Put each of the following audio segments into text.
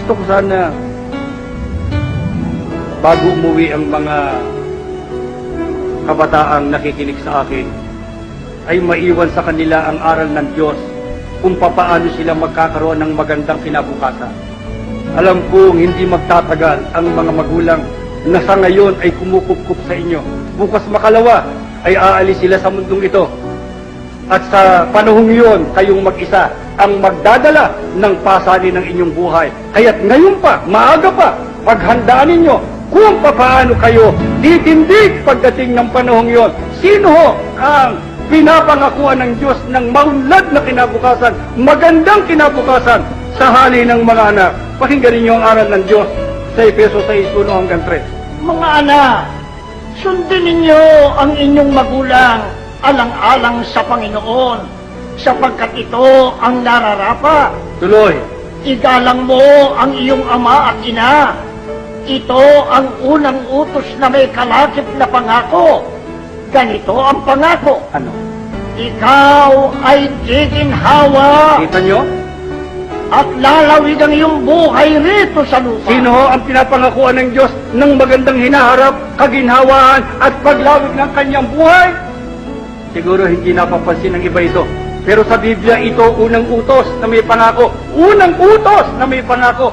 gusto ko sana, bago umuwi ang mga kabataang nakikinig sa akin, ay maiwan sa kanila ang aral ng Diyos kung papaano sila magkakaroon ng magandang kinabukasan. Alam kong hindi magtatagal ang mga magulang na sa ngayon ay kumukupkup sa inyo. Bukas makalawa ay aalis sila sa mundong ito. At sa panahong yun, kayong mag-isa ang magdadala ng pasanin ng inyong buhay. Kaya't ngayon pa, maaga pa, paghandaan ninyo kung papaano kayo titindig pagdating ng panahong yon. Sino ho ang pinapangakuan ng Diyos ng maunlad na kinabukasan, magandang kinabukasan sa hali ng mga anak? Pakinggan ninyo ang aral ng Diyos sa Efeso 6:1 hanggang 3. Mga anak, sundin ninyo ang inyong magulang alang-alang sa Panginoon, sapagkat ito ang nararapat. Tuloy. Igalang mo ang iyong ama at ina. Ito ang unang utos na may kalakip na pangako. Ganito ang pangako. Ano? Ikaw ay giginhawa Kita nyo? at lalawig ang iyong buhay rito sa lupa. Sino ho ang pinapangakuan ng Diyos ng magandang hinaharap, kaginhawaan at paglawig ng kanyang buhay? Siguro hindi napapansin ng iba ito. Pero sa Biblia ito unang utos na may pangako. Unang utos na may pangako.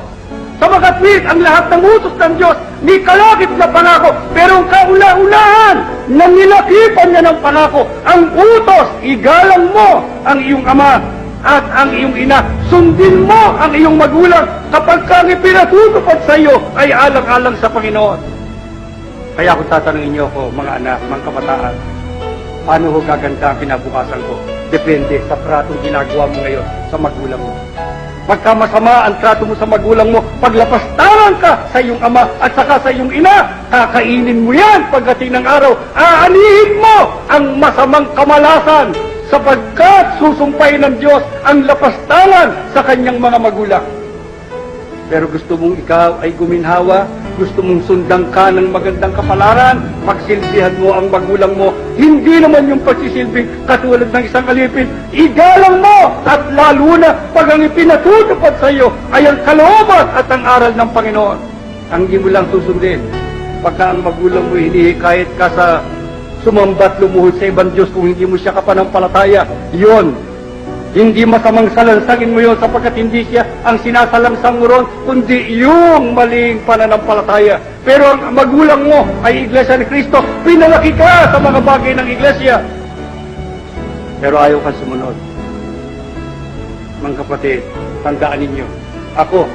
Sa makatwid, ang lahat ng utos ng Diyos may kalakip na pangako. Pero ang kauna-unahan na nilakipan niya ng pangako, ang utos, igalang mo ang iyong ama at ang iyong ina. Sundin mo ang iyong magulang kapag kang ipinatutupad sa iyo ay alang-alang sa Panginoon. Kaya kung tatanungin niyo ako, mga anak, mga kabataan, paano ho gaganda ang kinabukasan ko? Depende sa tratong ginagawa mo ngayon sa magulang mo. Pagka masama ang trato mo sa magulang mo, paglapastangan ka sa iyong ama at saka sa iyong ina, kakainin mo yan pagdating ng araw. Aanihin mo ang masamang kamalasan sapagkat susumpay ng Diyos ang lapastangan sa kanyang mga magulang. Pero gusto mong ikaw ay guminhawa, gusto mong sundan ka ng magandang kapalaran, pagsilbihan mo ang magulang mo, hindi naman yung pagsisilbing katulad ng isang alipin, igalang mo at lalo na pag ang ipinatutupad sa iyo ay ang kalooban at ang aral ng Panginoon. Ang hindi mo lang susundin, pagka ang magulang mo hinihikayat ka sa sumambat lumuhod sa ibang Diyos kung hindi mo siya kapanampalataya, yun. Hindi masamang salansangin mo yun sapagkat hindi siya ang sinasalangsang mo ron, kundi yung maling pananampalataya. Pero ang magulang mo ay Iglesia ni Cristo, pinalaki ka sa mga bagay ng Iglesia. Pero ayaw ka sumunod. Mga kapatid, tandaan ninyo, ako,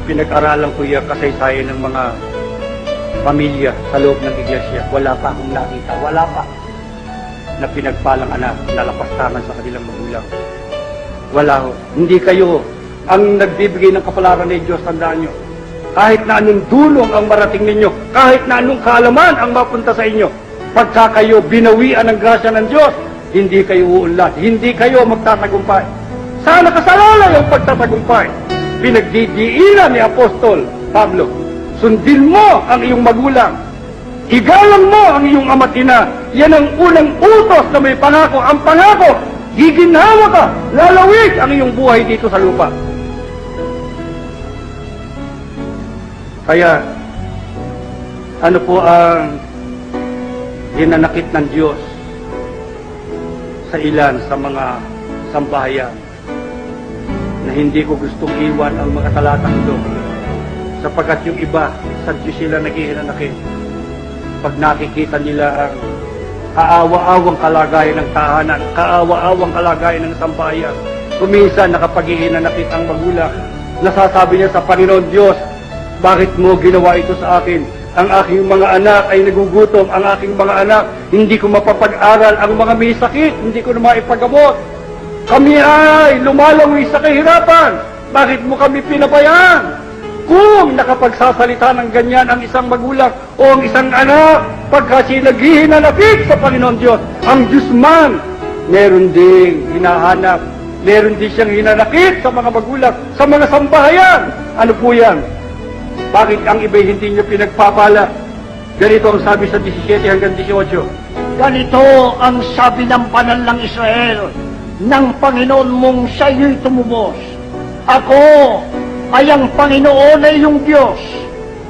pinag-aralan ko yung kasaysayan ng mga pamilya sa loob ng Iglesia. Wala pa akong nakita, wala pa na pinagpalang anak na lapastangan sa kanilang magulang. Wala ho. Hindi kayo ang nagbibigay ng kapalaran ng Diyos, tandaan nyo. Kahit na anong dulong ang marating ninyo, kahit na anong kaalaman ang mapunta sa inyo, pagka kayo binawian ng grasya ng Diyos, hindi kayo uunlad, hindi kayo magtatagumpay. Sana kasalalay ang pagtatagumpay. Pinagdidiinan ni Apostol Pablo, sundin mo ang iyong magulang, igalang mo ang iyong ama't ina. Yan ang unang utos na may pangako. Ang pangako, giginhawa ka, lalawig ang iyong buhay dito sa lupa. Kaya, ano po ang hinanakit ng Diyos sa ilan sa mga sambahayan na hindi ko gustong iwan ang mga talatang ito, sapagkat yung iba, sa Diyos sila naghihinanakit. Pag nakikita nila ang kaawa-awang kalagayan ng tahanan, kaawa-awang kalagayan ng sambahayan, kuminsan nakapaghihinanakit ang magulang, nasasabi niya sa Panginoon Diyos, bakit mo ginawa ito sa akin? Ang aking mga anak ay nagugutom, ang aking mga anak, hindi ko mapapag-aral, ang mga may sakit, hindi ko na maipagamot. Kami ay lumalawi sa kahirapan, bakit mo kami pinabayaan? Kung nakapagsasalita ng ganyan ang isang magulang o ang isang anak, pagka siya naghihinanakit sa Panginoon Diyos, ang Diyos man, meron ding hinahanap, meron din siyang hinanakit sa mga magulang, sa mga sambahayan. Ano po yan? Bakit ang iba hindi niyo pinagpapala? Ganito ang sabi sa 17 hanggang 18. Ganito ang sabi ng banal ng Israel, ng Panginoon mong sa iyo'y tumubos. Ako ay ang Panginoon ay iyong Diyos.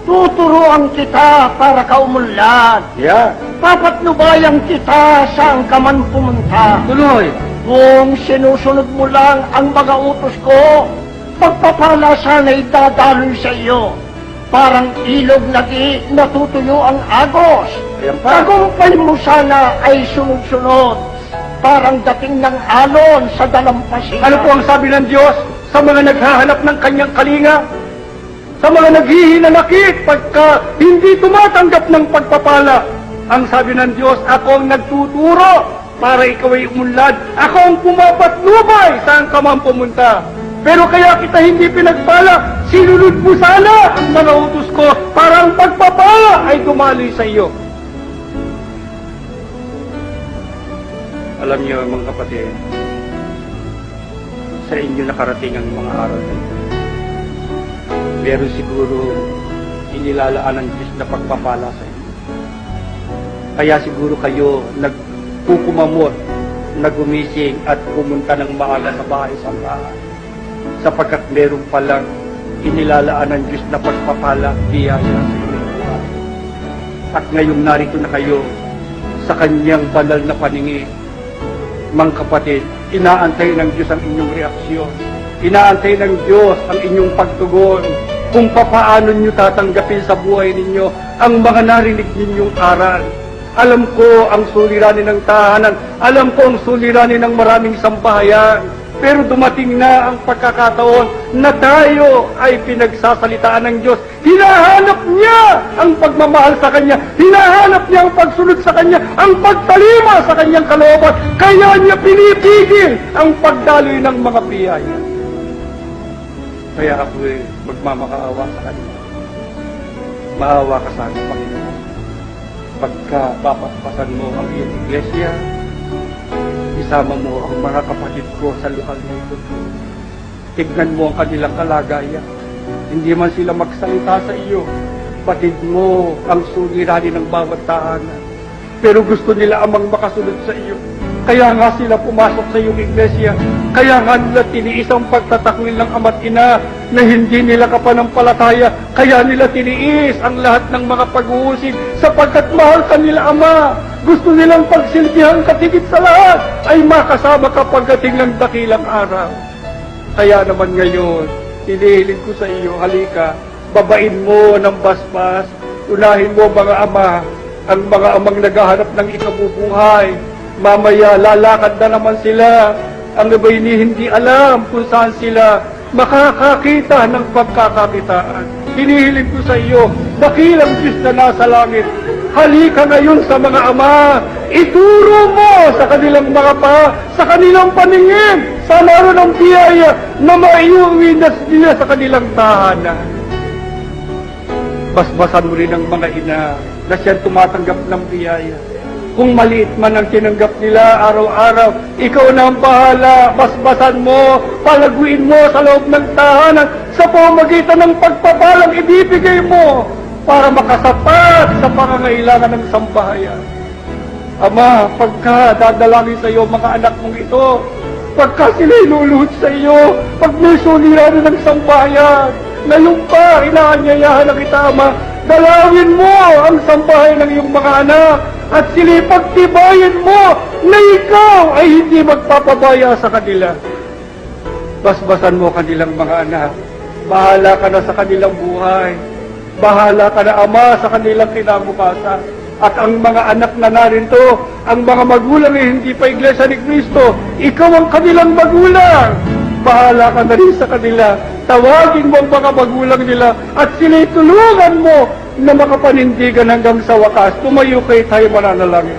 Tuturuan kita para kaumunlad. Yeah. Papatnubayan kita saan ka man pumunta. Tuloy. Kung sinusunod mo lang ang mga utos ko, pagpapala sana'y dadaloy sa iyo. Parang ilog na di natutuyo ang agos. Ayan pa. Tagumpay mo sana ay sunod-sunod. Parang dating ng alon sa dalampasigan. Ano po ang sabi ng Diyos sa mga naghahanap ng kanyang kalinga? Sa mga naghihinanakit pagka hindi tumatanggap ng pagpapala. Ang sabi ng Diyos, ako ang nagtuturo para ikaw ay umunlad. Ako ang pumapatnubay saan ka man pumunta. Pero kaya kita hindi pinagpala, sinunod mo sana ang mga utos ko para ang pagpapala ay dumaloy sa iyo. Alam niyo mga kapatid, sa inyo nakarating ang mga aral na ito. Pero siguro inilalaan ng Diyos na pagpapala sa inyo. Kaya siguro kayo nagpukumamot, nagumising at pumunta ng maaga sa bahay sambahan. Sapagkat meron palang inilalaan ng Diyos na pagpapala biyaya sa inyo. At ngayong narito na kayo sa kanyang banal na paningin. Mga kapatid, inaantay ng Diyos ang inyong reaksyon. Inaantay ng Diyos ang inyong pagtugon kung papaano nyo tatanggapin sa buhay ninyo ang mga narinig ninyong aral. Alam ko ang suliranin ng tahanan, alam ko ang suliranin ng maraming sambahayan, pero dumating na ang pagkakataon na tayo ay pinagsasalitaan ng Diyos. Hinahanap niya ang pagmamahal sa Kanya, hinahanap niya ang pagsunod sa Kanya, ang pagtalima sa Kanyang kalooban, kaya niya pinipigil ang pagdaloy ng mga biyaya. Kaya ako magmamakaawa sa Kanya. Maawa ka sa akin, Panginoon. Pagka papaspasan mo ang iyong iglesia, isama mo ang mga kapatid ko sa luhal nito. Tignan mo ang kanilang kalagayan. Hindi man sila magsalita sa iyo, batid mo ang suliranin ng bawat tahanan. Pero gusto nila amang makasunod sa iyo. Kaya nga sila pumasok sa iyong iglesia. Kaya nga nila tiniis ang pagtatakwil ng ama't ina na hindi nila kapanampalataya. Kaya nila tiniis ang lahat ng mga pag-uusig sapagkat mahal ka nila Ama. Gusto nilang pagsilbihan katigit sa lahat ay makasama ka pagdating ng dakilang araw. Kaya naman ngayon, hinihiling ko sa iyo, halika, babain mo ng basbas, unahin mo mga ama, ang mga amang naghahanap ng ikabubuhay. Mamaya lalakad na naman sila. Ang iba'y hindi alam kung saan sila makakakita ng pagkakakitaan. Hinihiling ko sa iyo, dakilang Diyos na nasa langit, halika ngayon sa mga ama, ituro mo sa kanilang mga sa kanilang paningin, sa laro ng biyaya na maiuwi nila sa kanilang tahanan. Basbasan mo rin ang mga ina na siyang tumatanggap ng biyaya. Kung maliit man ang tinanggap nila araw-araw, ikaw na ang bahala, basbasan mo, palaguin mo sa loob ng tahanan sa pamamagitan ng pagpapalang ibibigay mo para makasapat sa pangangailangan ng sambahayan. Ama, pagka dadalangin sa iyo mga anak mong ito, pagka sila'y luluhod sa iyo, pag may suliranin ng sambahayan, ngayon pa, inaanyayahan na kita, Ama, dalawin mo ang sambahayan ng iyong mga anak at sila'y pagtibayin mo na ikaw ay hindi magpapabaya sa kanila. Basbasan mo kanilang mga anak. Bahala ka na sa kanilang buhay. Bahala ka na, Ama, sa kanilang kinabukasan. At ang mga anak na narito, ang mga magulang ay hindi pa Iglesia ni Cristo, ikaw ang kanilang magulang. Bahala ka na rin sa kanila. Tawagin mo ang mga magulang nila at sila'y tulungan mo na makapanindigan hanggang sa wakas. Tumayo kayo tayo mananalangin.